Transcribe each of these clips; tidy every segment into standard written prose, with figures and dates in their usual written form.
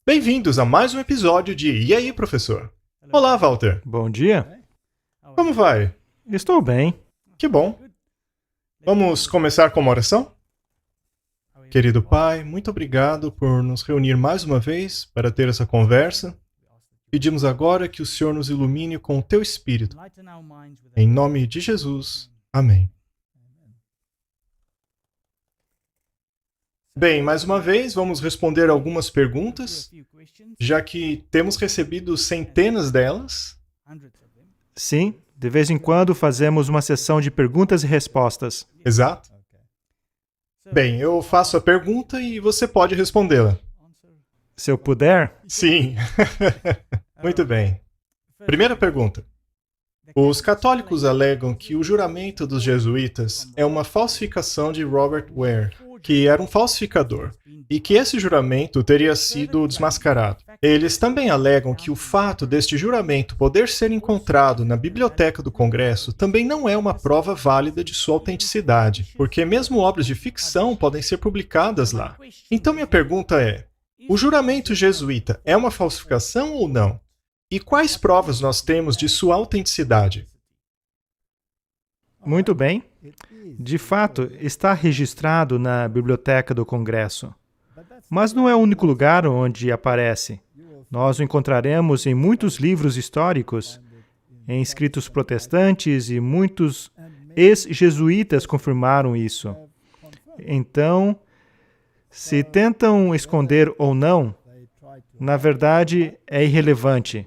Bem-vindos a mais um episódio de E aí, professor? Olá, Walter. Bom dia. Como vai? Estou bem. Que bom. Vamos começar com uma oração? Querido Pai, muito obrigado por nos reunir mais uma vez para ter essa conversa. Pedimos agora que o Senhor nos ilumine com o Teu Espírito. Em nome de Jesus. Amém. Bem, mais uma vez, vamos responder algumas perguntas, já que temos recebido centenas delas. Sim, de vez em quando fazemos uma sessão de perguntas e respostas. Exato. Bem, eu faço a pergunta e você pode respondê-la. Se eu puder, Sim. Muito bem. Primeira pergunta. Os católicos alegam que o juramento dos jesuítas é uma falsificação de Robert Ware, que era um falsificador, e que esse juramento teria sido desmascarado. Eles também alegam que o fato deste juramento poder ser encontrado na biblioteca do Congresso também não é uma prova válida de sua autenticidade, porque mesmo obras de ficção podem ser publicadas lá. Então minha pergunta é: o juramento jesuíta é uma falsificação ou não? E quais provas nós temos de sua autenticidade? muito bem. De fato, está registrado na Biblioteca do Congresso. Mas não é o único lugar onde aparece. Nós o encontraremos em muitos livros históricos, em escritos protestantes, e muitos ex-jesuítas confirmaram isso. Então, se tentam esconder ou não, na verdade, é irrelevante.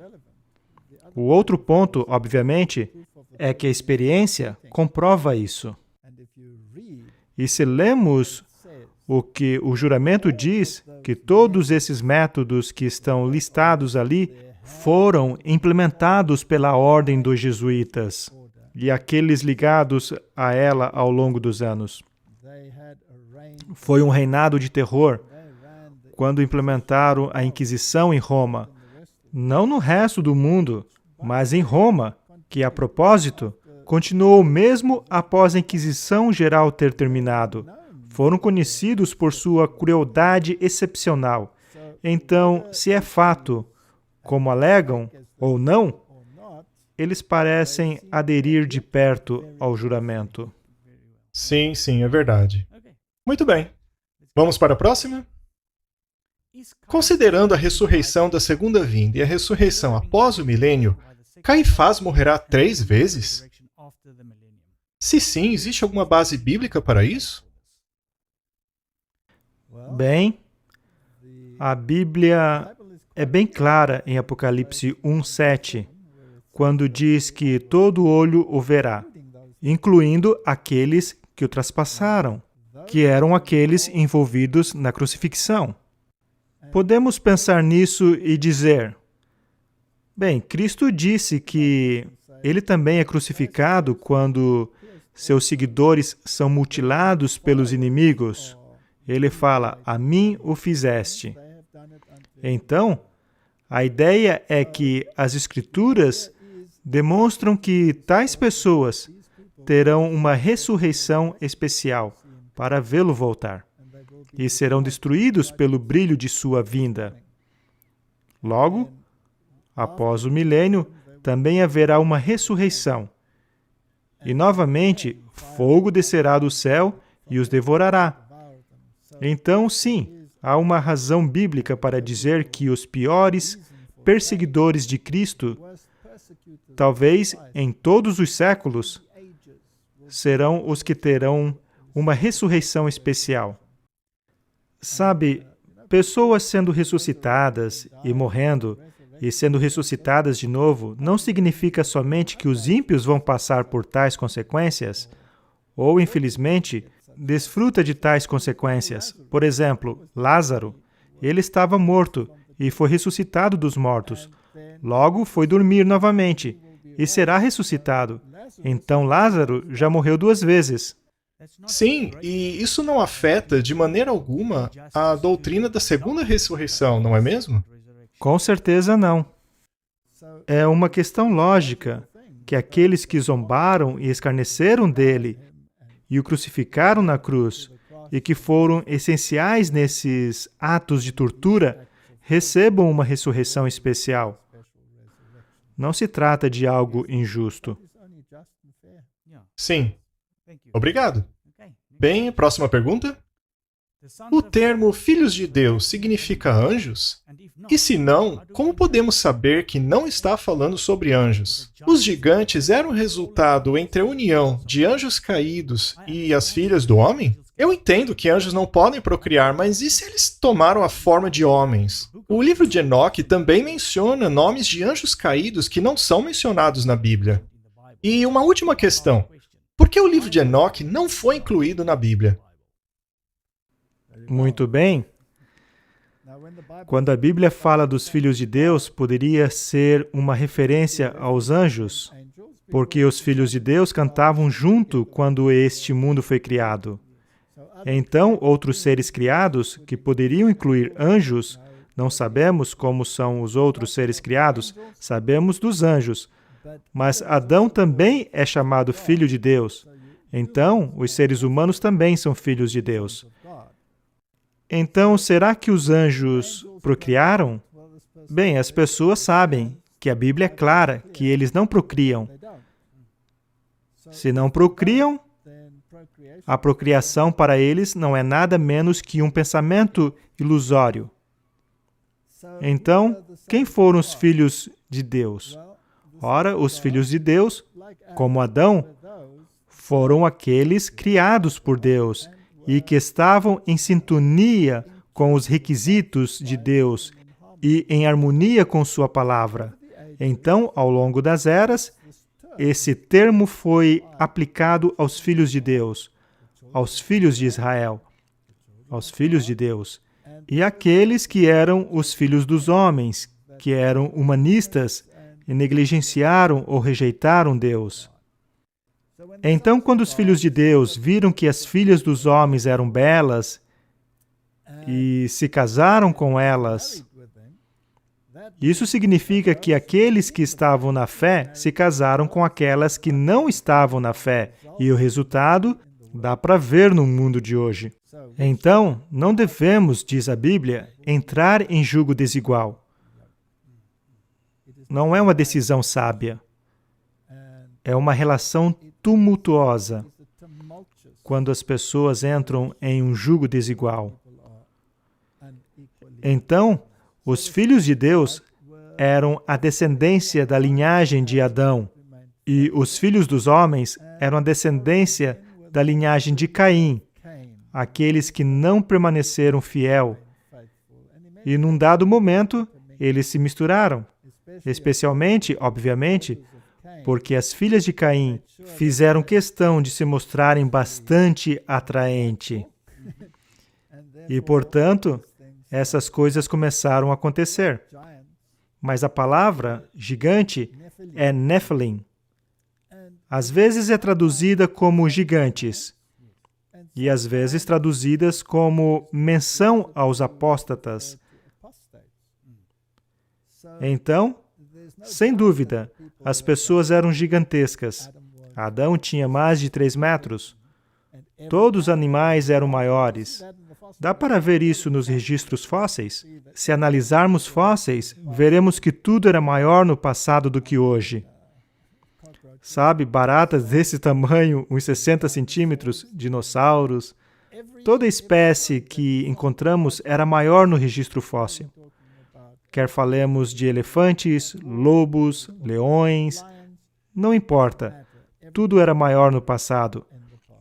O outro ponto, obviamente, é que a experiência comprova isso. E se lemos o que o juramento diz, que todos esses métodos que estão listados ali foram implementados pela ordem dos jesuítas e aqueles ligados a ela ao longo dos anos. Foi um reinado de terror quando implementaram a Inquisição em Roma, não no resto do mundo, mas em Roma, que, a propósito, continuou mesmo após a Inquisição Geral ter terminado. Foram conhecidos por sua crueldade excepcional. Então, se é fato, como alegam, ou não, eles parecem aderir de perto ao juramento. Sim, é verdade. Muito bem. Vamos para a próxima? Considerando a ressurreição da segunda vinda e a ressurreição após o milênio, Caifás morrerá 3 vezes? Se sim, existe alguma base bíblica para isso? Bem, a Bíblia é bem clara em Apocalipse 1:7, quando diz que todo olho o verá, incluindo aqueles que o traspassaram, que eram aqueles envolvidos na crucifixão. Podemos pensar nisso e dizer: bem, Cristo disse que ele também é crucificado quando seus seguidores são mutilados pelos inimigos. Ele fala: a mim o fizeste. Então, a ideia é que as Escrituras demonstram que tais pessoas terão uma ressurreição especial para vê-lo voltar e serão destruídos pelo brilho de sua vinda. Logo, após o milênio, também haverá uma ressurreição. E, novamente, fogo descerá do céu e os devorará. Então, sim, há uma razão bíblica para dizer que os piores perseguidores de Cristo, talvez em todos os séculos, serão os que terão uma ressurreição especial. Sabe, pessoas sendo ressuscitadas e morrendo, e sendo ressuscitadas de novo, não significa somente que os ímpios vão passar por tais consequências, ou, infelizmente, desfruta de tais consequências. Por exemplo, Lázaro, ele estava morto e foi ressuscitado dos mortos. Logo, foi dormir novamente e será ressuscitado. Então, Lázaro já morreu 2 vezes. Sim, e isso não afeta de maneira alguma a doutrina da segunda ressurreição, não é mesmo? Com certeza não. É uma questão lógica que aqueles que zombaram e escarneceram dele e o crucificaram na cruz e que foram essenciais nesses atos de tortura recebam uma ressurreição especial. Não se trata de algo injusto. Sim. Obrigado. Bem, próxima pergunta. O termo filhos de Deus significa anjos? E se não, como podemos saber que não está falando sobre anjos? Os gigantes eram resultado entre a união de anjos caídos e as filhas do homem? Eu entendo que anjos não podem procriar, mas e se eles tomaram a forma de homens? O livro de Enoque também menciona nomes de anjos caídos que não são mencionados na Bíblia. E uma última questão. Por que o livro de Enoque não foi incluído na Bíblia? Muito bem. Quando a Bíblia fala dos filhos de Deus, poderia ser uma referência aos anjos, porque os filhos de Deus cantavam junto quando este mundo foi criado. Então, outros seres criados, que poderiam incluir anjos, não sabemos como são os outros seres criados, sabemos dos anjos. Mas Adão também é chamado filho de Deus. Então, os seres humanos também são filhos de Deus. Então, será que os anjos procriaram? Bem, as pessoas sabem que a Bíblia é clara que eles não procriam. Se não procriam, a procriação para eles não é nada menos que um pensamento ilusório. Então, quem foram os filhos de Deus? Ora, os filhos de Deus, como Adão, foram aqueles criados por Deus e que estavam em sintonia com os requisitos de Deus e em harmonia com sua palavra. Então, ao longo das eras, esse termo foi aplicado aos filhos de Deus, aos filhos de Israel, aos filhos de Deus, e aqueles que eram os filhos dos homens, que eram humanistas e negligenciaram ou rejeitaram Deus. Então, quando os filhos de Deus viram que as filhas dos homens eram belas e se casaram com elas, isso significa que aqueles que estavam na fé se casaram com aquelas que não estavam na fé, e o resultado dá para ver no mundo de hoje. Então, não devemos, diz a Bíblia, entrar em julgo desigual. Não é uma decisão sábia. É uma relação tumultuosa quando as pessoas entram em um julgo desigual. Então, os filhos de Deus eram a descendência da linhagem de Adão, e os filhos dos homens eram a descendência da linhagem de Caim, aqueles que não permaneceram fiel. E num dado momento, eles se misturaram, especialmente, obviamente, porque as filhas de Caim fizeram questão de se mostrarem bastante atraentes. E, portanto, essas coisas começaram a acontecer. Mas a palavra gigante é Nephilim. Às vezes é traduzida como gigantes, e às vezes traduzidas como menção aos apóstatas. Então, sem dúvida, as pessoas eram gigantescas. Adão tinha mais de 3 metros. Todos os animais eram maiores. Dá para ver isso nos registros fósseis? Se analisarmos fósseis, veremos que tudo era maior no passado do que hoje. Sabe, baratas desse tamanho, uns 60 centímetros, dinossauros. Toda espécie que encontramos era maior no registro fóssil. Quer falemos de elefantes, lobos, leões, não importa. Tudo era maior no passado.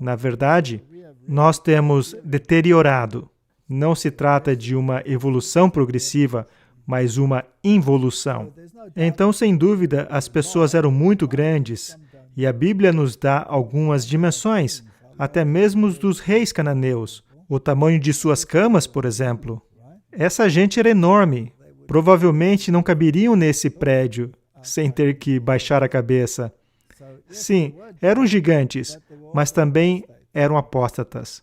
Na verdade, nós temos deteriorado. Não se trata de uma evolução progressiva, mas uma involução. Então, sem dúvida, as pessoas eram muito grandes, e a Bíblia nos dá algumas dimensões, até mesmo dos reis cananeus. O tamanho de suas camas, por exemplo. Essa gente era enorme. Provavelmente não caberiam nesse prédio, sem ter que baixar a cabeça. Sim, eram gigantes, mas também eram apóstatas.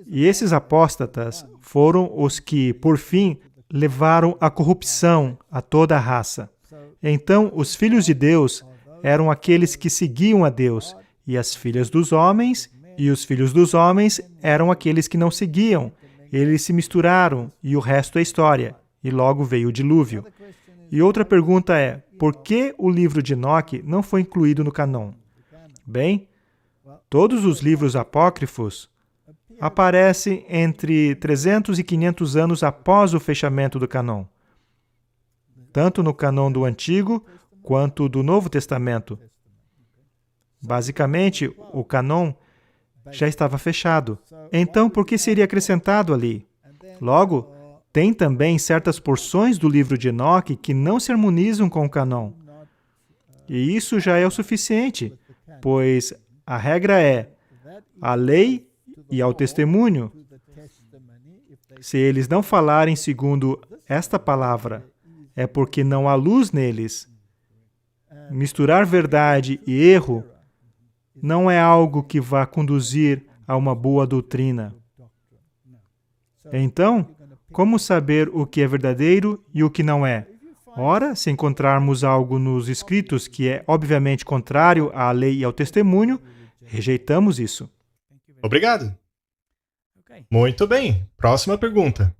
E esses apóstatas foram os que, por fim, levaram a corrupção a toda a raça. Então, os filhos de Deus eram aqueles que seguiam a Deus, e as filhas dos homens e os filhos dos homens eram aqueles que não seguiam. Eles se misturaram, e o resto é história. e logo veio o dilúvio. E outra pergunta é, por que o livro de Enoque não foi incluído no cânon? Bem, todos os livros apócrifos aparecem entre 300 e 500 anos após o fechamento do cânon, tanto no cânon do Antigo quanto do Novo Testamento. Basicamente, o cânon já estava fechado. Então, por que seria acrescentado ali? Logo, tem também certas porções do livro de Enoque que não se harmonizam com o cânon. E isso já é o suficiente, pois a regra é a lei e ao testemunho. Se eles não falarem segundo esta palavra, é porque não há luz neles. Misturar verdade e erro não é algo que vá conduzir a uma boa doutrina. Então, como saber o que é verdadeiro e o que não é? Ora, se encontrarmos algo nos escritos que é obviamente contrário à lei e ao testemunho, rejeitamos isso. Obrigado. Muito bem. Próxima pergunta.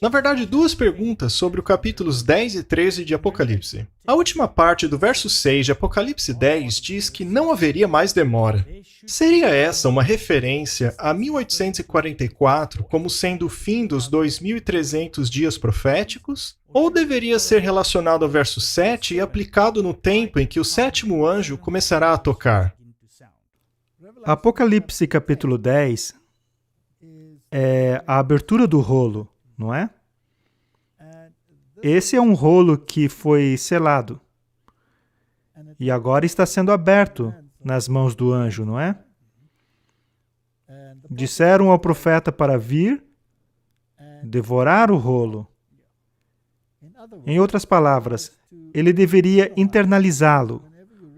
Na verdade, duas perguntas sobre os capítulos 10 e 13 de Apocalipse. A última parte do verso 6 de Apocalipse 10 diz que não haveria mais demora. Seria essa uma referência a 1844 como sendo o fim dos 2.300 dias proféticos? Ou deveria ser relacionado ao verso 7 e aplicado no tempo em que o sétimo anjo começará a tocar? Apocalipse capítulo 10 é a abertura do rolo, não é? Esse é um rolo que foi selado e agora está sendo aberto nas mãos do anjo, não é? Disseram ao profeta para vir devorar o rolo. Em outras palavras, ele deveria internalizá-lo,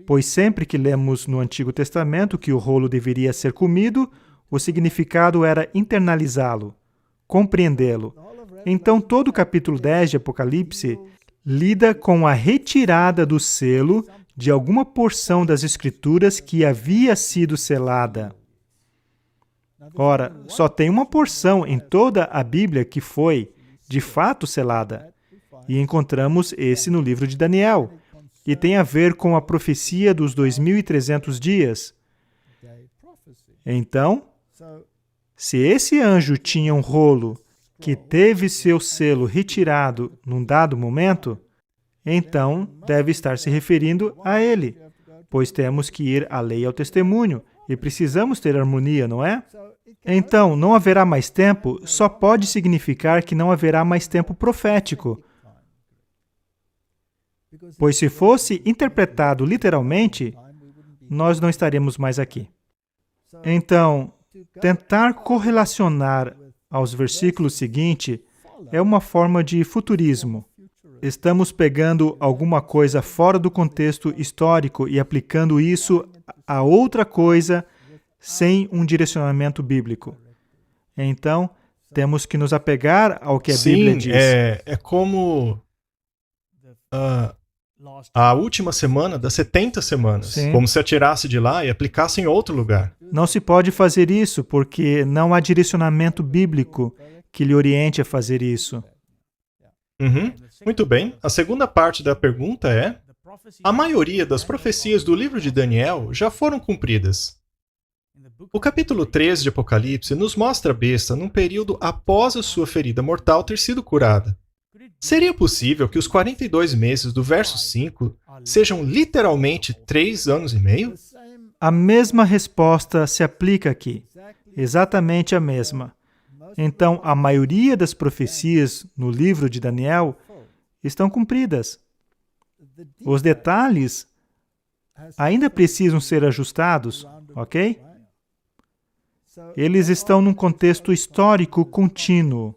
pois sempre que lemos no Antigo Testamento que o rolo deveria ser comido, o significado era internalizá-lo, compreendê-lo. Então, todo o capítulo 10 de Apocalipse lida com a retirada do selo de alguma porção das Escrituras que havia sido selada. Ora, só tem uma porção em toda a Bíblia que foi, de fato, selada. E encontramos esse no livro de Daniel. E tem a ver com a profecia dos 2.300 dias. Então, se esse anjo tinha um rolo que teve seu selo retirado num dado momento, então deve estar se referindo a ele, pois temos que ir à lei e ao testemunho, e precisamos ter harmonia, não é? Então, não haverá mais tempo só pode significar que não haverá mais tempo profético, pois se fosse interpretado literalmente, nós não estaremos mais aqui. Então, tentar correlacionar aos versículos seguintes é uma forma de futurismo. Estamos pegando alguma coisa fora do contexto histórico e aplicando isso a outra coisa sem um direcionamento bíblico. Então, temos que nos apegar ao que a Bíblia diz. É como a última semana das 70 semanas. Sim. Como se atirasse de lá e aplicasse em outro lugar. Não se pode fazer isso, porque não há direcionamento bíblico que lhe oriente a fazer isso. Muito bem. A segunda parte da pergunta é: a maioria das profecias do livro de Daniel já foram cumpridas. O capítulo 13 de Apocalipse nos mostra a besta num período após a sua ferida mortal ter sido curada. Seria possível que os 42 meses do verso 5 sejam literalmente 3 anos e meio? A mesma resposta se aplica aqui. Exatamente a mesma. Então, a maioria das profecias no livro de Daniel estão cumpridas. Os detalhes ainda precisam ser ajustados, ok? Eles estão num contexto histórico contínuo.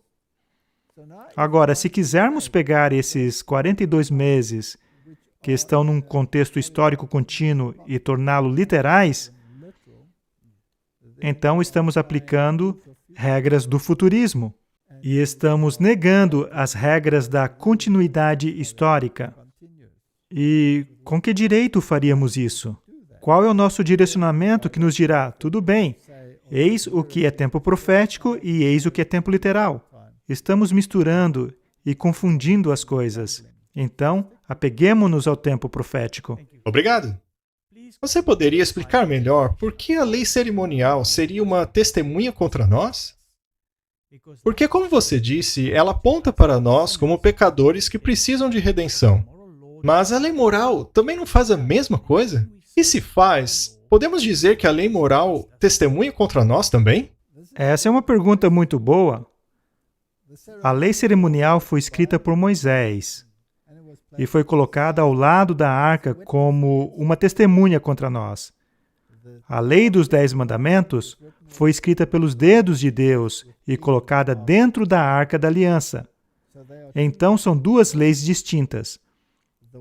Agora, se quisermos pegar esses 42 meses que estão num contexto histórico contínuo e torná-lo literais, então estamos aplicando regras do futurismo e estamos negando as regras da continuidade histórica. E com que direito faríamos isso? Qual é o nosso direcionamento que nos dirá, tudo bem, eis o que é tempo profético e eis o que é tempo literal? Estamos misturando e confundindo as coisas. Então, apeguemo-nos ao tempo profético. Obrigado. Você poderia explicar melhor por que a lei cerimonial seria uma testemunha contra nós? Porque, como você disse, ela aponta para nós como pecadores que precisam de redenção. Mas a lei moral também não faz a mesma coisa? E se faz, podemos dizer que a lei moral testemunha contra nós também? Essa é uma pergunta muito boa. A lei cerimonial foi escrita por Moisés e foi colocada ao lado da arca como uma testemunha contra nós. A lei dos 10 mandamentos foi escrita pelos dedos de Deus e colocada dentro da arca da aliança. Então, são duas leis distintas.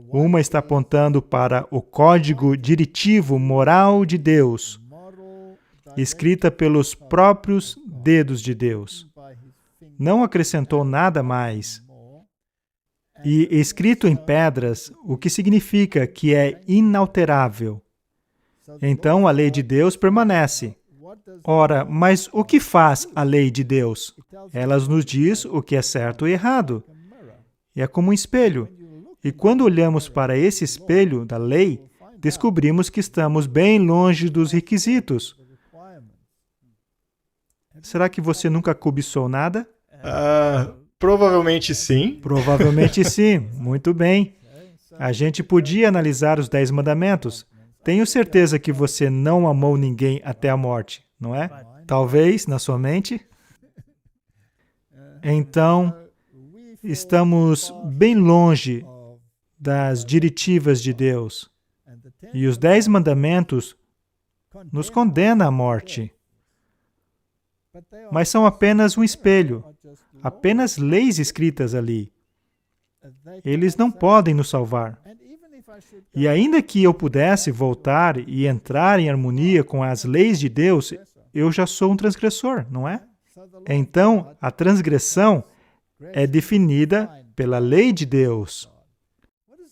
Uma está apontando para o código diretivo moral de Deus, escrita pelos próprios dedos de Deus. Não acrescentou nada mais. E escrito em pedras, o que significa que é inalterável. Então, a lei de Deus permanece. Ora, mas o que faz a lei de Deus? Ela nos diz o que é certo e errado. E é como um espelho. E quando olhamos para esse espelho da lei, descobrimos que estamos bem longe dos requisitos. Será que você nunca cobiçou nada? Provavelmente sim. Provavelmente sim. Muito bem. A gente podia analisar os 10 mandamentos. Tenho certeza que você não amou ninguém até a morte, não é? Talvez, na sua mente. Então, estamos bem longe das diretivas de Deus. E os 10 mandamentos nos condenam à morte. Mas são apenas um espelho, apenas leis escritas ali. Eles não podem nos salvar. E ainda que eu pudesse voltar e entrar em harmonia com as leis de Deus, eu já sou um transgressor, não é? Então, a transgressão é definida pela lei de Deus.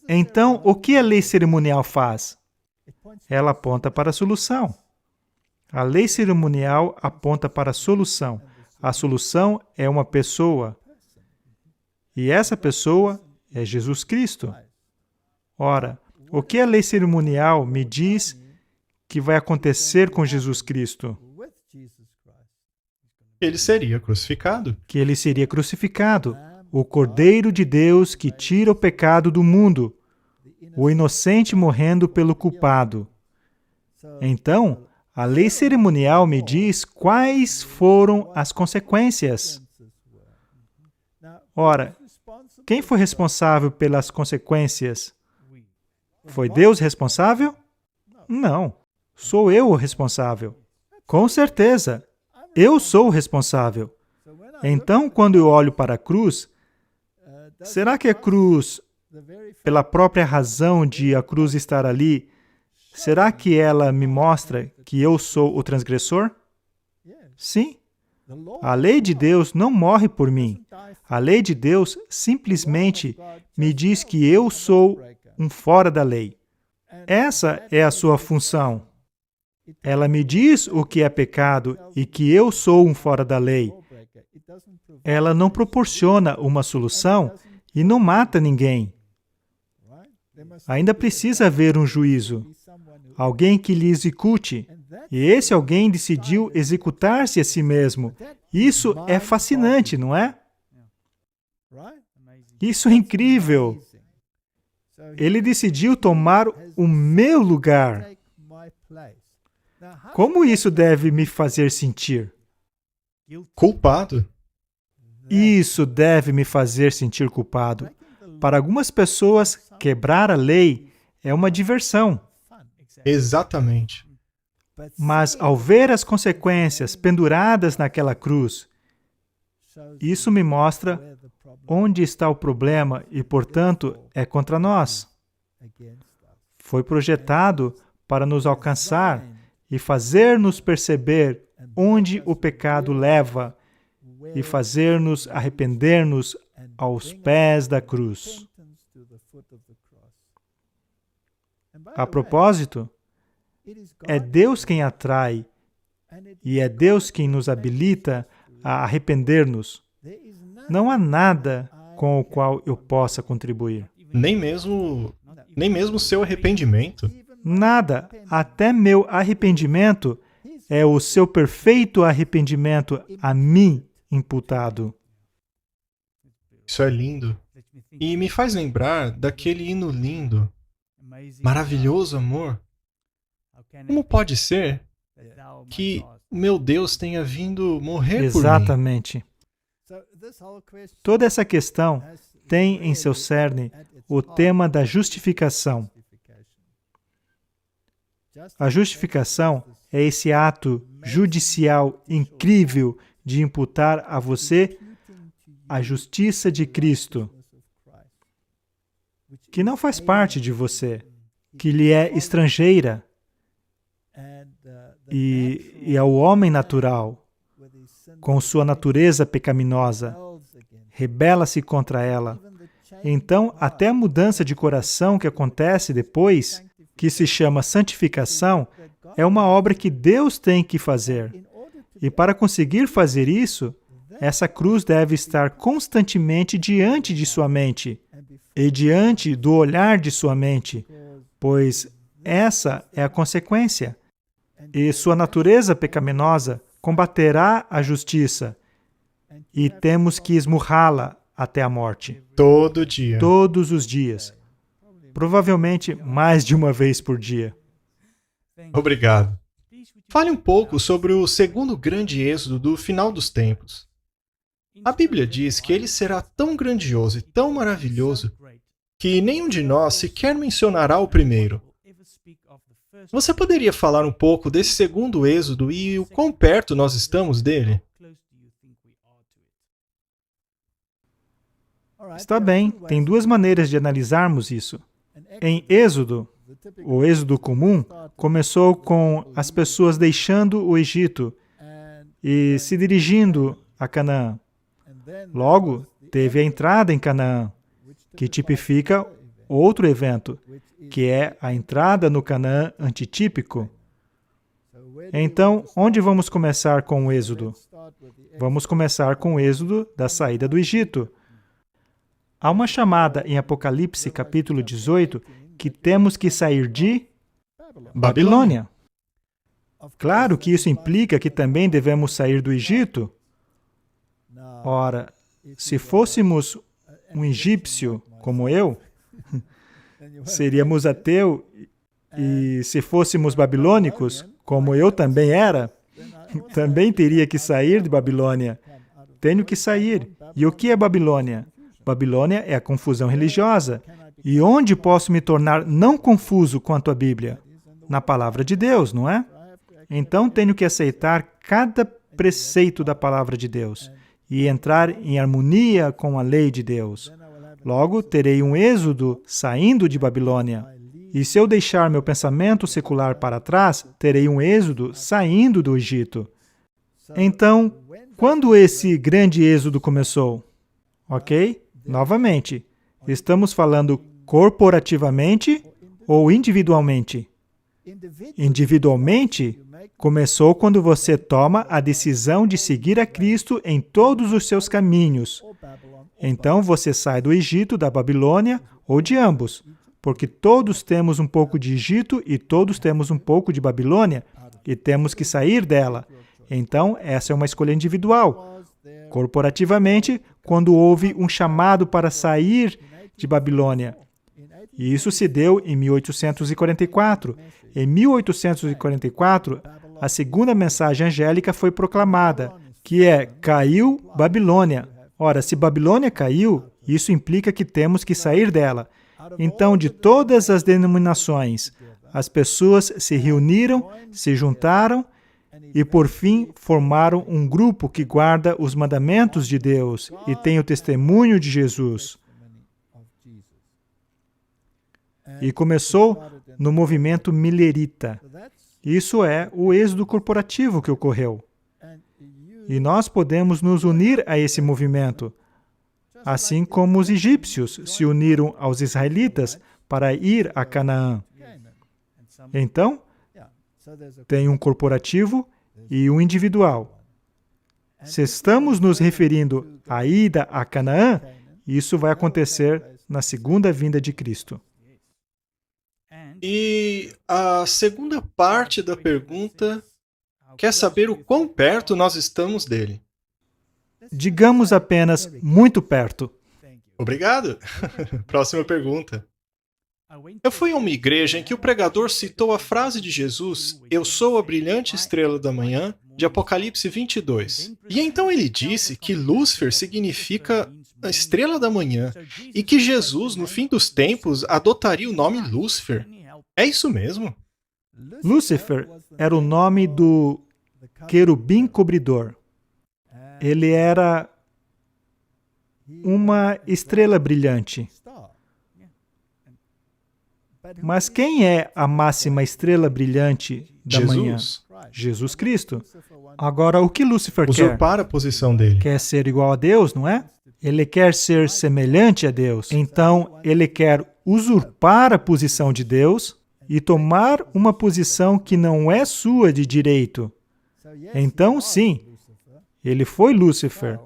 Então, o que a lei cerimonial faz? Ela aponta para a solução. A lei cerimonial aponta para a solução. A solução é uma pessoa. E essa pessoa é Jesus Cristo. Ora, o que a lei cerimonial me diz que vai acontecer com Jesus Cristo? Ele seria crucificado. Que ele seria crucificado, o Cordeiro de Deus que tira o pecado do mundo, o inocente morrendo pelo culpado. Então, a lei cerimonial me diz quais foram as consequências. Ora, quem foi responsável pelas consequências? Foi Deus responsável? Não. Sou eu o responsável. Com certeza, eu sou o responsável. Então, quando eu olho para a cruz, será que a cruz, pela própria razão de a cruz estar ali, será que ela me mostra que eu sou o transgressor? Sim. A lei de Deus não morre por mim. A lei de Deus simplesmente me diz que eu sou um fora da lei. Essa é a sua função. Ela me diz o que é pecado e que eu sou um fora da lei. Ela não proporciona uma solução e não mata ninguém. Ainda precisa haver um juízo. Alguém que lhe execute. E esse alguém decidiu executar-se a si mesmo. Isso é fascinante, não é? Isso é incrível. Ele decidiu tomar o meu lugar. Como isso deve me fazer sentir? Culpado. Isso deve me fazer sentir culpado. Para algumas pessoas, quebrar a lei é uma diversão. Exatamente. Mas ao ver as consequências penduradas naquela cruz, isso me mostra onde está o problema e, portanto, é contra nós. Foi projetado para nos alcançar e fazer-nos perceber onde o pecado leva e fazer-nos arrepender-nos aos pés da cruz. A propósito, é Deus quem atrai e é Deus quem nos habilita a arrepender-nos. Não há nada com o qual eu possa contribuir. Nem mesmo seu arrependimento. Nada, até meu arrependimento é o seu perfeito arrependimento a mim imputado. Isso é lindo. E me faz lembrar daquele hino lindo, maravilhoso amor. Como pode ser que meu Deus tenha vindo morrer por mim? Exatamente. Toda essa questão tem em seu cerne o tema da justificação. A justificação é esse ato judicial incrível de imputar a você a justiça de Cristo, que não faz parte de você, que lhe é estrangeira, e ao homem natural, com sua natureza pecaminosa, rebela-se contra ela. Então, até a mudança de coração que acontece depois, que se chama santificação, é uma obra que Deus tem que fazer. E para conseguir fazer isso, essa cruz deve estar constantemente diante de sua mente e diante do olhar de sua mente, pois essa é a consequência. E sua natureza pecaminosa combaterá a justiça e temos que esmurrá-la até a morte. Todo dia. Todos os dias. Provavelmente mais de uma vez por dia. Obrigado. Fale um pouco sobre o segundo grande êxodo do final dos tempos. A Bíblia diz que ele será tão grandioso e tão maravilhoso que nenhum de nós sequer mencionará o primeiro. Você poderia falar um pouco desse segundo êxodo e o quão perto nós estamos dele? Está bem, tem duas maneiras de analisarmos isso. Em Êxodo, o êxodo comum começou com as pessoas deixando o Egito e se dirigindo a Canaã. Logo, teve a entrada em Canaã, que tipifica outro evento, que é a entrada no Canaã antitípico. Então, onde vamos começar com o êxodo? Vamos começar com o êxodo da saída do Egito. Há uma chamada em Apocalipse, capítulo 18, que temos que sair de Babilônia. Claro que isso implica que também devemos sair do Egito. Ora, se fôssemos um egípcio como eu, seríamos ateu, e se fôssemos babilônicos, como eu também era, também teria que sair de Babilônia. Tenho que sair. E o que é Babilônia? Babilônia é a confusão religiosa. E onde posso me tornar não confuso quanto à Bíblia? Na palavra de Deus, não é? Então tenho que aceitar cada preceito da palavra de Deus e entrar em harmonia com a lei de Deus. Logo, terei um êxodo saindo de Babilônia. E se eu deixar meu pensamento secular para trás, terei um êxodo saindo do Egito. Então, quando esse grande êxodo começou? Ok? Novamente, estamos falando corporativamente ou individualmente? Individualmente, começou quando você toma a decisão de seguir a Cristo em todos os seus caminhos. Então, você sai do Egito, da Babilônia ou de ambos, porque todos temos um pouco de Egito e todos temos um pouco de Babilônia e temos que sair dela. Então, essa é uma escolha individual. Corporativamente, quando houve um chamado para sair de Babilônia. E isso se deu em 1844. Em 1844, a segunda mensagem angélica foi proclamada, que é: caiu Babilônia. Ora, se Babilônia caiu, isso implica que temos que sair dela. Então, de todas as denominações, as pessoas se reuniram, se juntaram e, por fim, formaram um grupo que guarda os mandamentos de Deus e tem o testemunho de Jesus. E começou no movimento milerita. Isso é o êxodo corporativo que ocorreu. E nós podemos nos unir a esse movimento, assim como os egípcios se uniram aos israelitas para ir a Canaã. Então, tem um corporativo e um individual. Se estamos nos referindo à ida a Canaã, Isso vai acontecer na segunda vinda de Cristo. E a segunda parte da pergunta quer saber o quão perto nós estamos dele. Digamos apenas muito perto. Obrigado. Próxima pergunta. Eu fui a uma igreja em que o pregador citou a frase de Jesus, "Eu sou a brilhante estrela da manhã", de Apocalipse 22. E então ele disse que Lúcifer significa a estrela da manhã e que Jesus, no fim dos tempos, adotaria o nome Lúcifer. É isso mesmo? Lúcifer era o nome do querubim cobridor. Ele era uma estrela brilhante. Mas quem é a máxima estrela brilhante da manhã? Jesus Cristo. Agora, o que Lúcifer quer? Usurpar a posição dele. Quer ser igual a Deus, não é? Ele quer ser semelhante a Deus. Então, ele quer usurpar a posição de Deus e tomar uma posição que não é sua de direito. Então, sim, ele foi Lúcifer,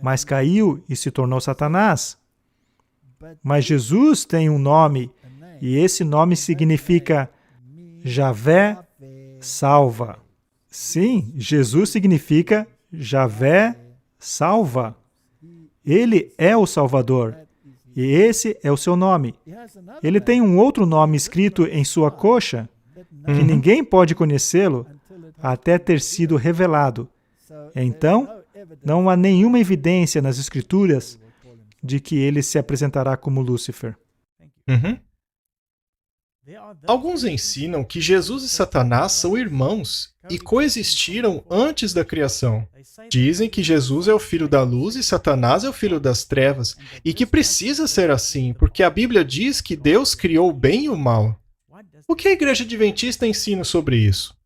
mas caiu e se tornou Satanás. Mas Jesus tem um nome, e esse nome significa Javé salva. Sim, Jesus significa Javé salva. Ele é o Salvador, e esse é o seu nome. Ele tem um outro nome escrito em sua coxa, que ninguém pode conhecê-lo até ter sido revelado. Então, não há nenhuma evidência nas Escrituras de que ele se apresentará como Lúcifer. Alguns ensinam que Jesus e Satanás são irmãos e coexistiram antes da criação. Dizem que Jesus é o filho da luz e Satanás é o filho das trevas, e que precisa ser assim, porque a Bíblia diz que Deus criou o bem e o mal. O que a Igreja Adventista ensina sobre isso?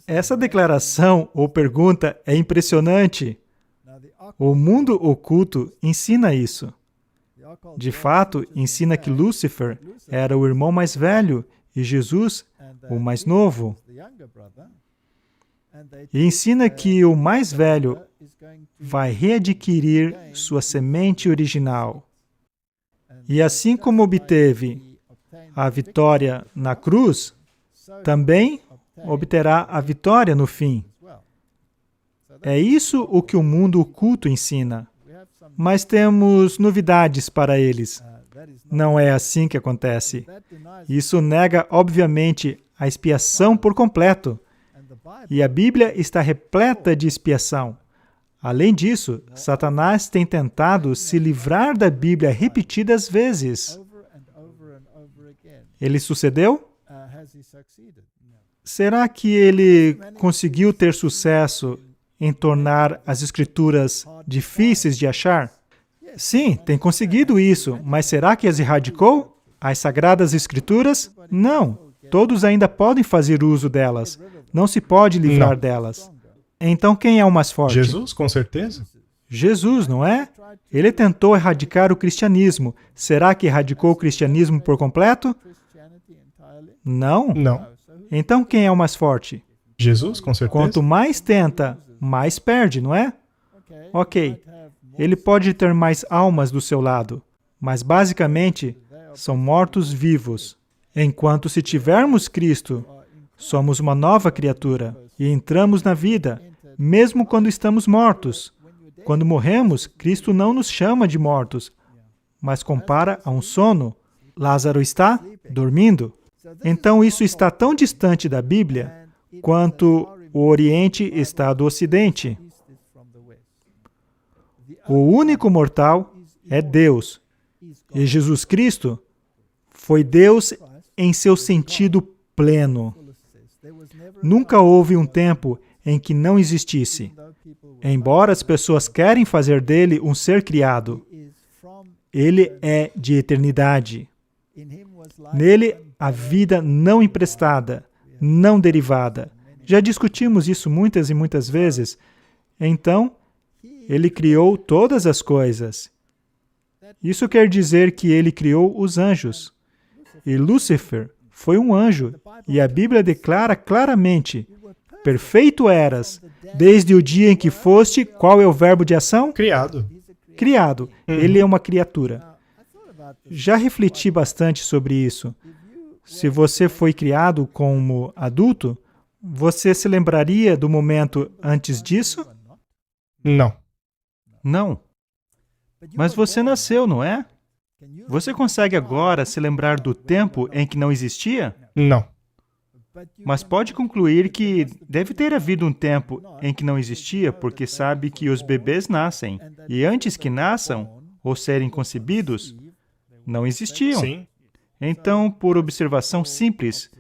Essa declaração ou pergunta é impressionante. O mundo oculto ensina isso. De fato, ensina que Lúcifer era o irmão mais velho e Jesus o mais novo. E ensina que o mais velho vai readquirir sua semente original. E assim como obteve a vitória na cruz, também obterá a vitória no fim. É isso o que o mundo oculto ensina. Mas temos novidades para eles. Não é assim que acontece. Isso nega, obviamente, a expiação por completo. E a Bíblia está repleta de expiação. Além disso, Satanás tem tentado se livrar da Bíblia repetidas vezes. Ele sucedeu? Será que ele conseguiu ter sucesso em tornar as Escrituras difíceis de achar? Sim, tem conseguido isso, mas será que as erradicou? As Sagradas Escrituras? Não. Todos ainda podem fazer uso delas. Não se pode livrar delas. Então quem é o mais forte? Jesus, com certeza. Jesus, não é? Ele tentou erradicar o cristianismo. Será que erradicou o cristianismo por completo? Não. Não. Então quem é o mais forte? Jesus, com certeza. Quanto mais tenta, mais perde, não é? Ok. Ele pode ter mais almas do seu lado, mas basicamente são mortos-vivos. Enquanto se tivermos Cristo, somos uma nova criatura e entramos na vida, mesmo quando estamos mortos. Quando morremos, Cristo não nos chama de mortos, mas compara a um sono. Lázaro está dormindo. Então isso está tão distante da Bíblia quanto o Oriente está do Ocidente. O único mortal é Deus. E Jesus Cristo foi Deus em seu sentido pleno. Nunca houve um tempo em que não existisse. Embora as pessoas querem fazer dele um ser criado, ele é de eternidade. Nele, a vida não emprestada, não derivada. Já discutimos isso muitas e muitas vezes. Então, ele criou todas as coisas. Isso quer dizer que ele criou os anjos. E Lúcifer foi um anjo. E a Bíblia declara claramente: perfeito eras, desde o dia em que foste, qual é o verbo de ação? Criado. Criado. Ele é uma criatura. Já refleti bastante sobre isso. Se você foi criado como adulto, você se lembraria do momento antes disso? Não. Não. Mas você nasceu, não é? Você consegue agora se lembrar do tempo em que não existia? Não. Mas pode concluir que deve ter havido um tempo em que não existia, porque sabe que os bebês nascem. E antes que nasçam, ou serem concebidos, não existiam. Sim. Então, por observação simples,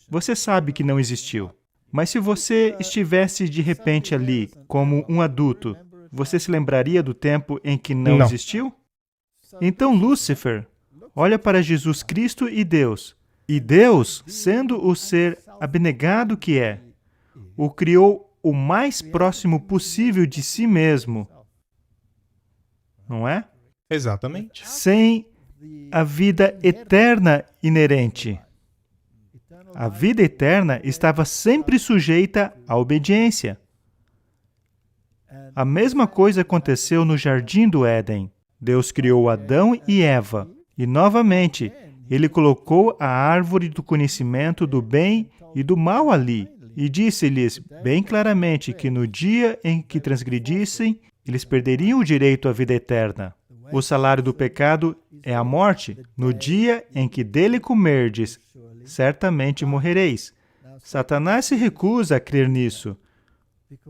você sabe que não existiu. Mas se você estivesse de repente ali, como um adulto, você se lembraria do tempo em que não existiu? Então, Lúcifer olha para Jesus Cristo e Deus. E Deus, sendo o ser abnegado que é, o criou o mais próximo possível de si mesmo. Não é? Exatamente. Sem a vida eterna inerente. A vida eterna estava sempre sujeita à obediência. A mesma coisa aconteceu no Jardim do Éden. Deus criou Adão e Eva, e novamente, Ele colocou a árvore do conhecimento do bem e do mal ali, e disse-lhes bem claramente que no dia em que transgredissem, eles perderiam o direito à vida eterna. O salário do pecado é a morte. No dia em que dele comerdes, certamente morrereis. Satanás se recusa a crer nisso,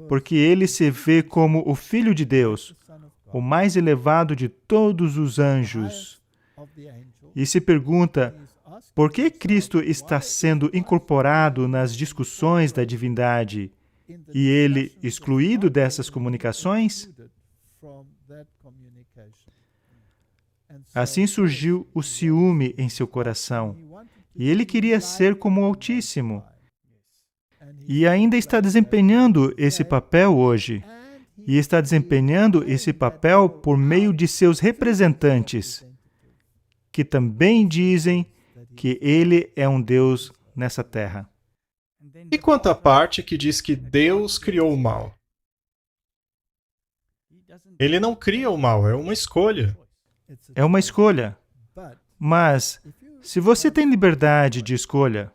porque ele se vê como o Filho de Deus, o mais elevado de todos os anjos. E se pergunta, por que Cristo está sendo incorporado nas discussões da divindade e ele excluído dessas comunicações? Assim surgiu o ciúme em seu coração, e ele queria ser como o Altíssimo. E ainda está desempenhando esse papel hoje. E está desempenhando esse papel por meio de seus representantes, que também dizem que ele é um Deus nessa terra. E quanto à parte que diz que Deus criou o mal? Ele não cria o mal, é uma escolha. É uma escolha. Mas, se você tem liberdade de escolha,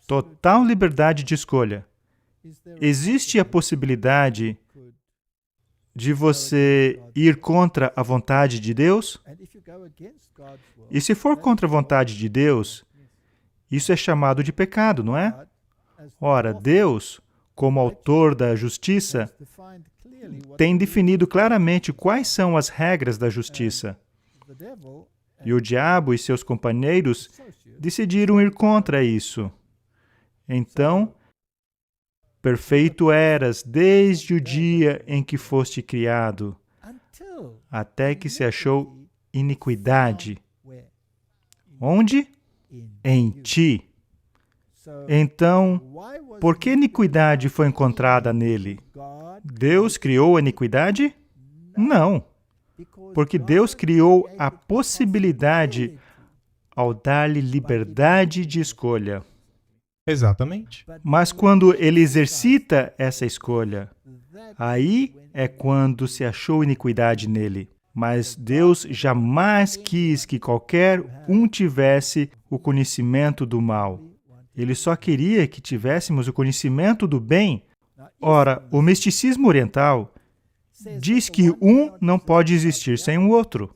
total liberdade de escolha, existe a possibilidade de você ir contra a vontade de Deus? E se for contra a vontade de Deus, isso é chamado de pecado, não é? Ora, Deus, como autor da justiça, tem definido claramente quais são as regras da justiça. E o diabo e seus companheiros decidiram ir contra isso. Então, perfeito eras desde o dia em que foste criado, até que se achou iniquidade. Onde? Em ti. Então, por que iniquidade foi encontrada nele? Deus criou a iniquidade? Não. Porque Deus criou a possibilidade ao dar-lhe liberdade de escolha. Exatamente. Mas quando ele exercita essa escolha, aí é quando se achou iniquidade nele. Mas Deus jamais quis que qualquer um tivesse o conhecimento do mal. Ele só queria que tivéssemos o conhecimento do bem. Ora, o misticismo oriental diz que um não pode existir sem o outro.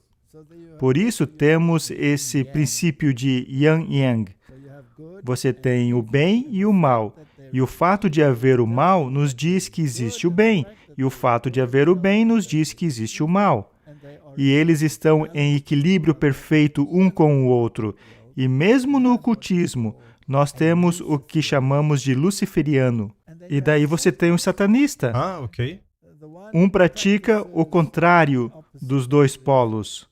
Por isso temos esse princípio de yin-yang. Você tem o bem e o mal. E o fato de haver o mal nos diz que existe o bem. E o fato de haver o bem nos diz que existe o mal. E eles estão em equilíbrio perfeito um com o outro. E mesmo no ocultismo, nós temos o que chamamos de luciferiano. E daí você tem o satanista. Ah, ok. Um pratica o contrário dos dois polos.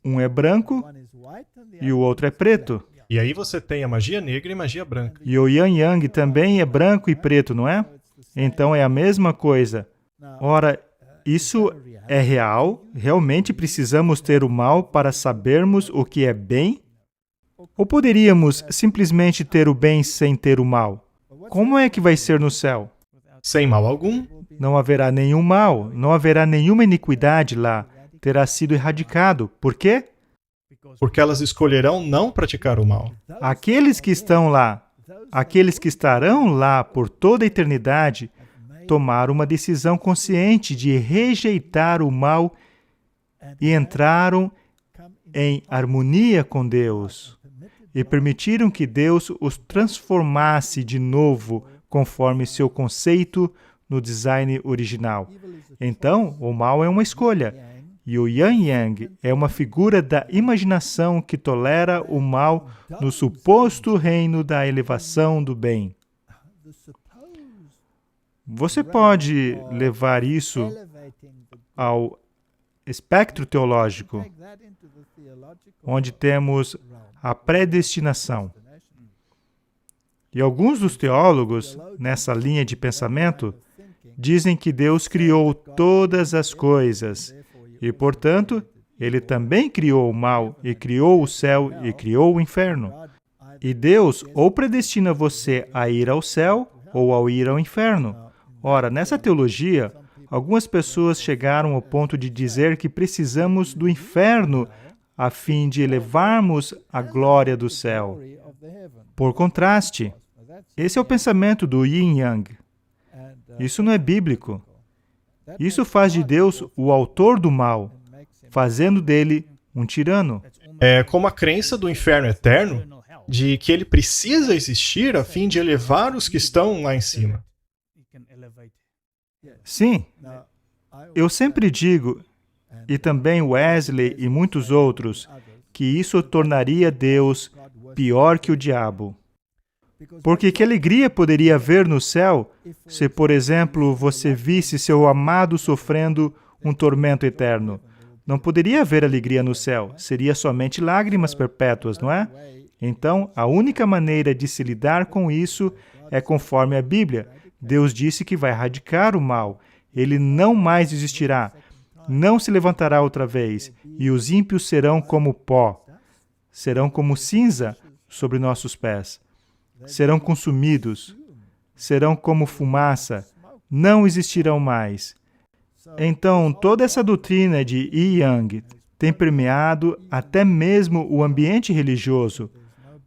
Um é branco e o outro é preto. E aí você tem a magia negra e magia branca. E o Yin Yang também é branco e preto, não é? Então é a mesma coisa. Ora, isso é real? Realmente precisamos ter o mal para sabermos o que é bem? Ou poderíamos simplesmente ter o bem sem ter o mal? Como é que vai ser no céu? sem mal algum. Não haverá nenhum mal, não haverá nenhuma iniquidade lá. Terá sido erradicado. Por quê? Porque elas escolherão não praticar o mal. Aqueles que estão lá, aqueles que estarão lá por toda a eternidade, tomaram uma decisão consciente de rejeitar o mal e entraram em harmonia com Deus e permitiram que Deus os transformasse de novo conforme seu conceito no design original. Então, o mal é uma escolha. E o Yin Yang é uma figura da imaginação que tolera o mal no suposto reino da elevação do bem. Você pode levar isso ao espectro teológico, onde temos a predestinação. E alguns dos teólogos, nessa linha de pensamento, dizem que Deus criou todas as coisas e, portanto, Ele também criou o mal, e criou o céu, e criou o inferno. E Deus ou predestina você a ir ao céu ou ao ir ao inferno. Ora, nessa teologia, algumas pessoas chegaram ao ponto de dizer que precisamos do inferno a fim de elevarmos a glória do céu. Por contraste, esse é o pensamento do Yin Yang. Isso não é bíblico. Isso faz de Deus o autor do mal, fazendo dele um tirano. É como a crença do inferno eterno, de que ele precisa existir a fim de elevar os que estão lá em cima. Sim, eu sempre digo, e também Wesley e muitos outros, que isso tornaria Deus pior que o diabo. Porque que alegria poderia haver no céu se, por exemplo, você visse seu amado sofrendo um tormento eterno? Não poderia haver alegria no céu, seria somente lágrimas perpétuas, não é? Então, a única maneira de se lidar com isso é conforme a Bíblia. Deus disse que vai erradicar o mal. Ele não mais existirá, não se levantará outra vez, e os ímpios serão como pó, serão como cinza sobre nossos pés. Serão consumidos, serão como fumaça, não existirão mais. Então, toda essa doutrina de Yin Yang tem permeado até mesmo o ambiente religioso,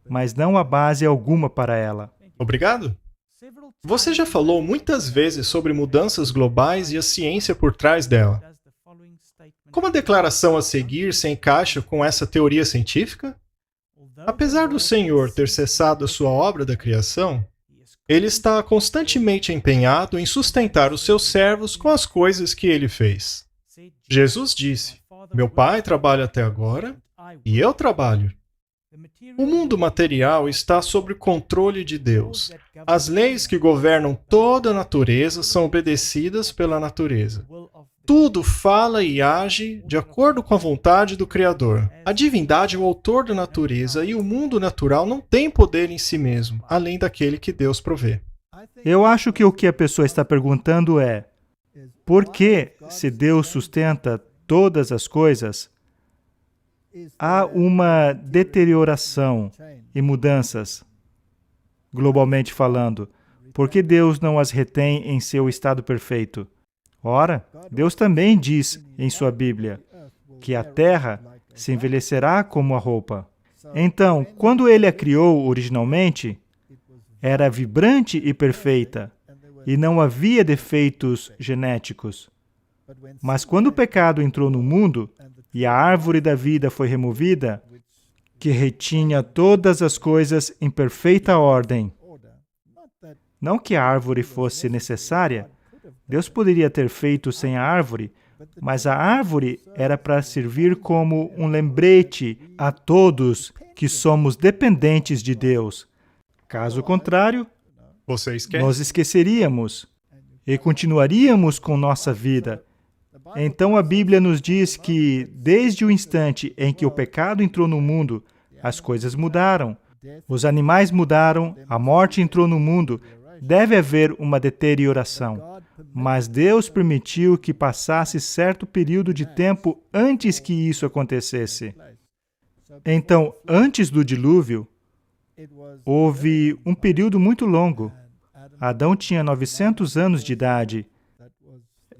mas não há base alguma para ela. Obrigado. Você já falou muitas vezes sobre mudanças globais e a ciência por trás dela. Como a declaração a seguir se encaixa com essa teoria científica? Apesar do Senhor ter cessado a sua obra da criação, Ele está constantemente empenhado em sustentar os seus servos com as coisas que Ele fez. Jesus disse: "Meu Pai trabalha até agora, e eu trabalho." O mundo material está sob o controle de Deus. As leis que governam toda a natureza são obedecidas pela natureza. Tudo fala e age de acordo com a vontade do Criador. A divindade é o autor da natureza e o mundo natural não tem poder em si mesmo, além daquele que Deus provê. Eu acho que o que a pessoa está perguntando é: por que, se Deus sustenta todas as coisas, há uma deterioração e mudanças, globalmente falando? Por que Deus não as retém em seu estado perfeito? Ora, Deus também diz em sua Bíblia que a terra se envelhecerá como a roupa. Então, quando Ele a criou originalmente, era vibrante e perfeita, e não havia defeitos genéticos. Mas quando o pecado entrou no mundo e a árvore da vida foi removida, que retinha todas as coisas em perfeita ordem, não que a árvore fosse necessária, Deus poderia ter feito sem a árvore, mas a árvore era para servir como um lembrete a todos que somos dependentes de Deus. Caso contrário, nós esqueceríamos e continuaríamos com nossa vida. Então a Bíblia nos diz que, desde o instante em que o pecado entrou no mundo, as coisas mudaram. Os animais mudaram, a morte entrou no mundo. Deve haver uma deterioração. Mas Deus permitiu que passasse certo período de tempo antes que isso acontecesse. Então, antes do dilúvio, houve um período muito longo. Adão tinha 900 anos de idade.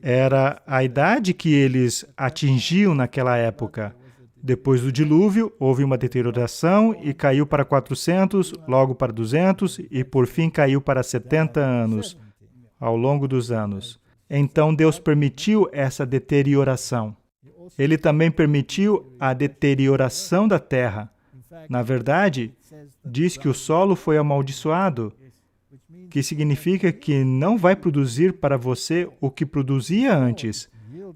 Era a idade que eles atingiam naquela época. Depois do dilúvio, houve uma deterioração e caiu para 400, logo para 200 e por fim caiu para 70 anos, ao longo dos anos. Então Deus permitiu essa deterioração. Ele também permitiu a deterioração da terra. Na verdade, diz que o solo foi amaldiçoado, que significa que não vai produzir para você o que produzia antes.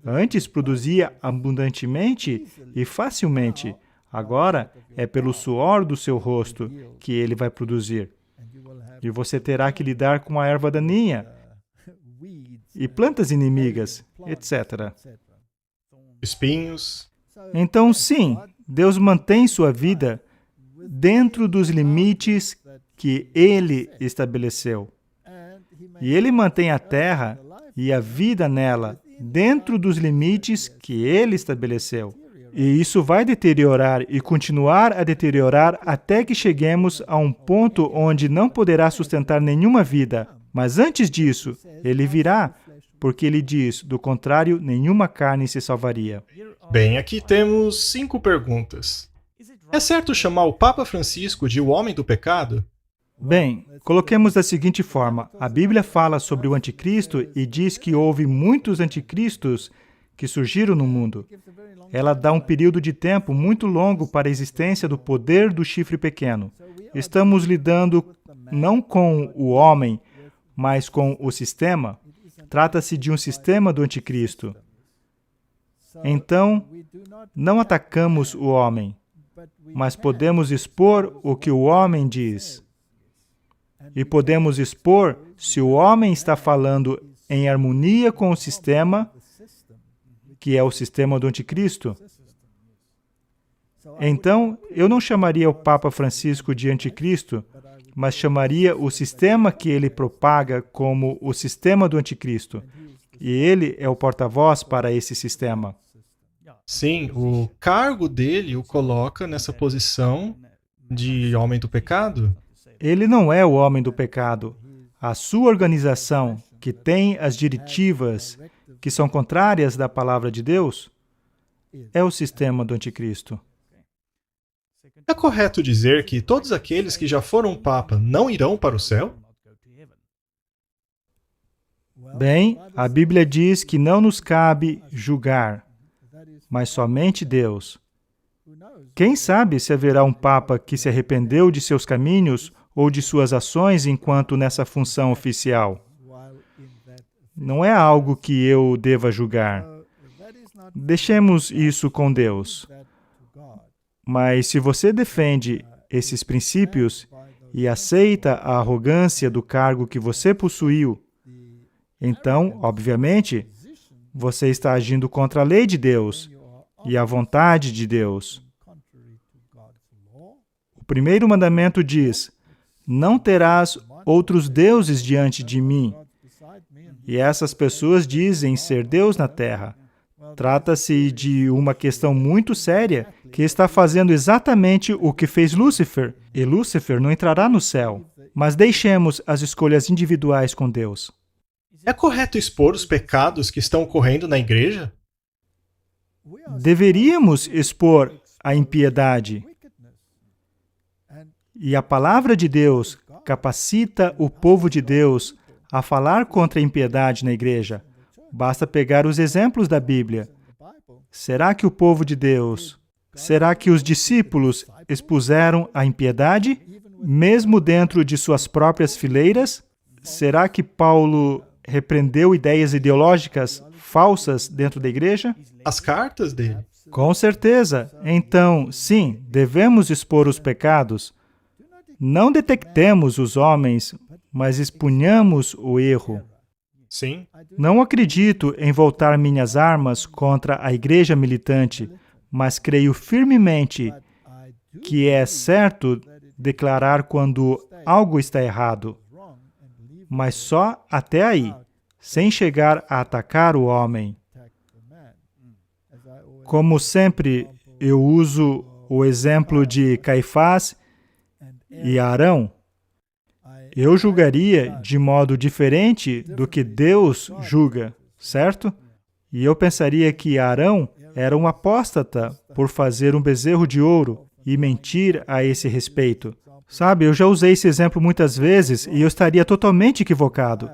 Antes produzia abundantemente e facilmente. Agora é pelo suor do seu rosto que ele vai produzir. E você terá que lidar com a erva daninha e plantas inimigas, etc. Espinhos. Então, sim, Deus mantém sua vida dentro dos limites que Ele estabeleceu. E Ele mantém a terra e a vida nela dentro dos limites que Ele estabeleceu. E isso vai deteriorar e continuar a deteriorar até que cheguemos a um ponto onde não poderá sustentar nenhuma vida. Mas antes disso, Ele virá, porque Ele diz, do contrário, nenhuma carne se salvaria. Bem, aqui temos 5 perguntas. É certo chamar o Papa Francisco de o homem do pecado? Bem, coloquemos da seguinte forma. A Bíblia fala sobre o anticristo e diz que houve muitos anticristos que surgiram no mundo. Ela dá um período de tempo muito longo para a existência do poder do chifre pequeno. Estamos lidando não com o homem, mas com o sistema. Trata-se de um sistema do anticristo. Então, não atacamos o homem, mas podemos expor o que o homem diz. E podemos expor se o homem está falando em harmonia com o sistema, que é o sistema do anticristo. Então, eu não chamaria o Papa Francisco de anticristo, mas chamaria o sistema que ele propaga como o sistema do anticristo. E ele é o porta-voz para esse sistema. Sim, o cargo dele o coloca nessa posição de homem do pecado. Ele não é o homem do pecado. A sua organização, que tem as diretivas que são contrárias da palavra de Deus, é o sistema do anticristo. É correto dizer que todos aqueles que já foram Papa não irão para o céu? Bem, a Bíblia diz que não nos cabe julgar, mas somente Deus. Quem sabe se haverá um Papa que se arrependeu de seus caminhos ou de suas ações enquanto nessa função oficial? Não é algo que eu deva julgar. Deixemos isso com Deus. Mas se você defende esses princípios e aceita a arrogância do cargo que você possuiu, então, obviamente, você está agindo contra a lei de Deus e a vontade de Deus. O primeiro mandamento diz: não terás outros deuses diante de mim. E essas pessoas dizem ser Deus na terra. Trata-se de uma questão muito séria que está fazendo exatamente o que fez Lúcifer. E Lúcifer não entrará no céu. Mas deixemos as escolhas individuais com Deus. É correto expor os pecados que estão ocorrendo na igreja? Deveríamos expor a impiedade. E a palavra de Deus capacita o povo de Deus a falar contra a impiedade na igreja. Basta pegar os exemplos da Bíblia. Será que o povo de Deus, será que os discípulos expuseram a impiedade, mesmo dentro de suas próprias fileiras? Será que Paulo repreendeu ideias ideológicas falsas dentro da igreja? As cartas dele? Com certeza. Então, sim, devemos expor os pecados. Não detectemos os homens, mas expunhamos o erro. Sim. Não acredito em voltar minhas armas contra a igreja militante, mas creio firmemente que é certo declarar quando algo está errado. Mas só até aí, sem chegar a atacar o homem. Como sempre, eu uso o exemplo de Caifás e Arão. eu julgaria de modo diferente do que Deus julga, certo? E eu pensaria que Arão era um apóstata por fazer um bezerro de ouro e mentir a esse respeito. Sabe, eu já usei esse exemplo muitas vezes e eu estaria totalmente equivocado.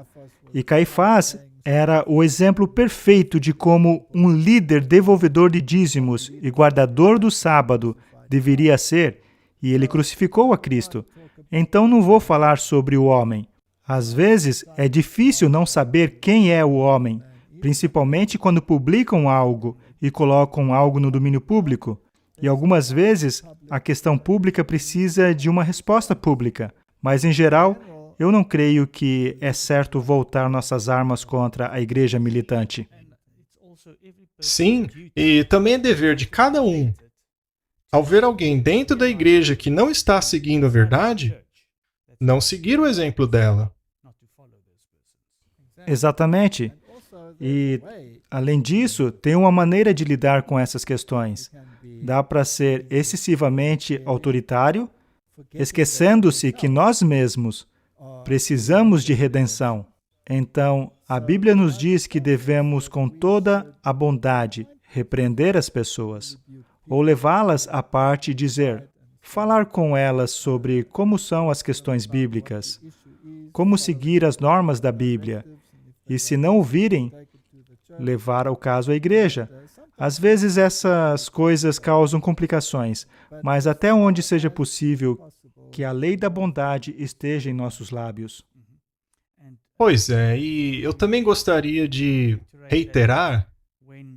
E Caifás era o exemplo perfeito de como um líder devolvedor de dízimos e guardador do sábado deveria ser, e ele crucificou a Cristo. Então não vou falar sobre o homem. Às vezes é difícil não saber quem é o homem, principalmente quando publicam algo e colocam algo no domínio público. E algumas vezes a questão pública precisa de uma resposta pública, mas em geral eu não creio que é certo voltar nossas armas contra a igreja militante. Sim, e também é dever de cada um, ao ver alguém dentro da igreja que não está seguindo a verdade, não seguir o exemplo dela. Exatamente. E, além disso, tem uma maneira de lidar com essas questões. Dá para ser excessivamente autoritário, esquecendo-se que nós mesmos precisamos de redenção. Então, a Bíblia nos diz que devemos, com toda a bondade, repreender as pessoas, ou levá-las à parte e dizer, falar com elas sobre como são as questões bíblicas, como seguir as normas da Bíblia, e se não ouvirem, levar o caso à igreja. Às vezes essas coisas causam complicações, mas até onde seja possível, que a lei da bondade esteja em nossos lábios. Pois é, e eu também gostaria de reiterar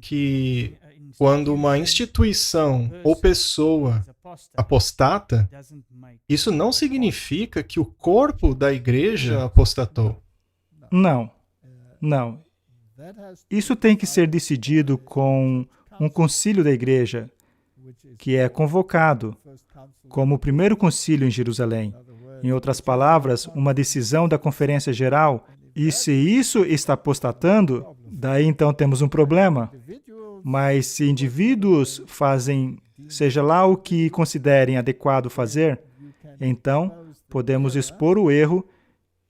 que quando uma instituição ou pessoa apostata, isso não significa que o corpo da igreja apostatou. Não. Isso tem que ser decidido com um concílio da igreja, que é convocado, como o primeiro concílio em Jerusalém. Em outras palavras, uma decisão da Conferência Geral. E se isso está apostatando, daí então temos um problema. Mas se indivíduos fazem, seja lá o que considerem adequado fazer, então podemos expor o erro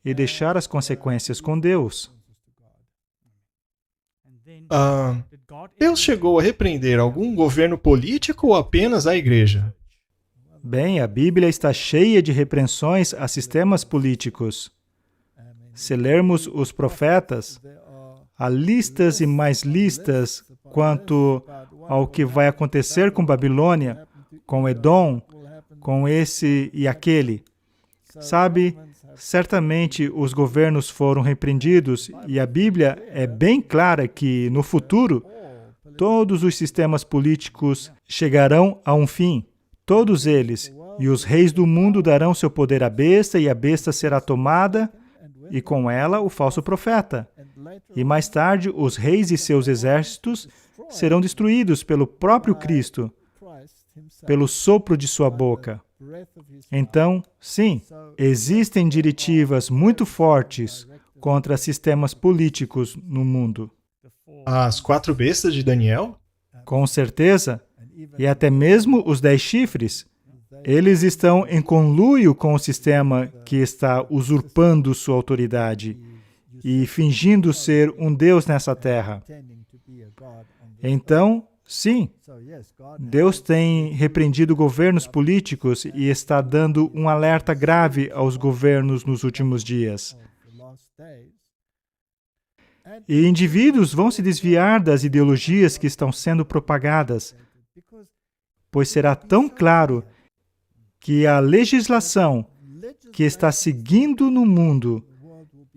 e deixar as consequências com Deus. Deus chegou a repreender algum governo político ou apenas a igreja? Bem, a Bíblia está cheia de repreensões a sistemas políticos. Se lermos os profetas, há listas e mais listas quanto ao que vai acontecer com Babilônia, com Edom, com esse e aquele. Sabe, certamente os governos foram repreendidos e a Bíblia é bem clara que, no futuro, todos os sistemas políticos chegarão a um fim. Todos eles, e os reis do mundo darão seu poder à besta, e a besta será tomada, e com ela o falso profeta. E mais tarde, os reis e seus exércitos serão destruídos pelo próprio Cristo, pelo sopro de sua boca. Então, sim, existem diretivas muito fortes contra sistemas políticos no mundo. As 4 bestas de Daniel? Com certeza. E até mesmo os 10 chifres. Eles estão em conluio com o sistema que está usurpando sua autoridade e fingindo ser um Deus nessa terra. Então, sim, Deus tem repreendido governos políticos e está dando um alerta grave aos governos nos últimos dias. E indivíduos vão se desviar das ideologias que estão sendo propagadas, pois será tão claro que a legislação que está seguindo no mundo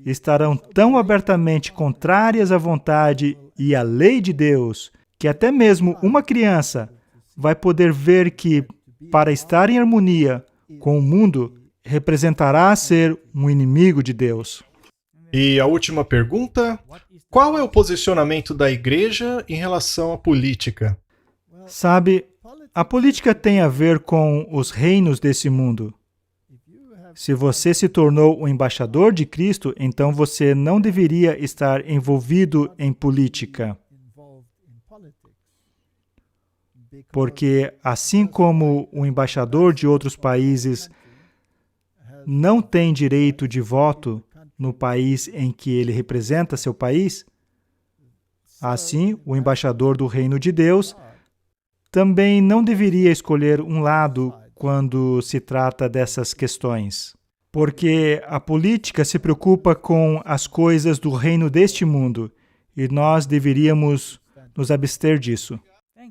estarão tão abertamente contrárias à vontade e à lei de Deus, que até mesmo uma criança vai poder ver que, para estar em harmonia com o mundo, representará ser um inimigo de Deus. E a última pergunta: qual é o posicionamento da igreja em relação à política? Sabe, a política tem a ver com os reinos desse mundo. Se você se tornou um embaixador de Cristo, então você não deveria estar envolvido em política. Porque, assim como o embaixador de outros países não tem direito de voto no país em que ele representa seu país? Assim, o embaixador do Reino de Deus também não deveria escolher um lado quando se trata dessas questões, porque a política se preocupa com as coisas do reino deste mundo e nós deveríamos nos abster disso.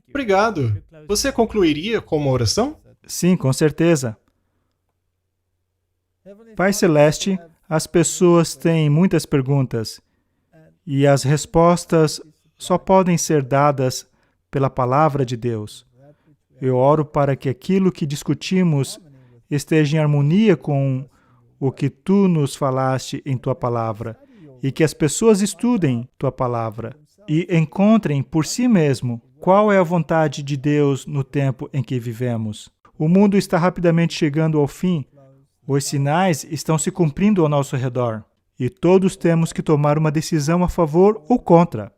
Obrigado. Você concluiria com uma oração? Sim, com certeza. Pai Celeste, as pessoas têm muitas perguntas e as respostas só podem ser dadas pela palavra de Deus. Eu oro para que aquilo que discutimos esteja em harmonia com o que Tu nos falaste em Tua palavra e que as pessoas estudem Tua palavra e encontrem por si mesmo qual é a vontade de Deus no tempo em que vivemos. O mundo está rapidamente chegando ao fim. Os sinais estão se cumprindo ao nosso redor e todos temos que tomar uma decisão a favor ou contra.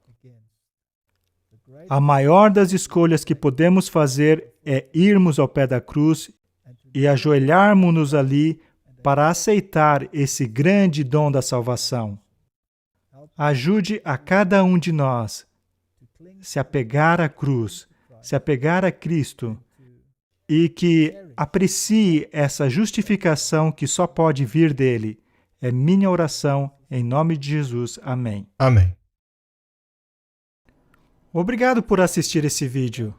A maior das escolhas que podemos fazer é irmos ao pé da cruz e ajoelharmos-nos ali para aceitar esse grande dom da salvação. Ajude a cada um de nós se apegar à cruz, se apegar a Cristo e que aprecie essa justificação que só pode vir dele. É minha oração, em nome de Jesus. Amém. Amém. Obrigado por assistir esse vídeo.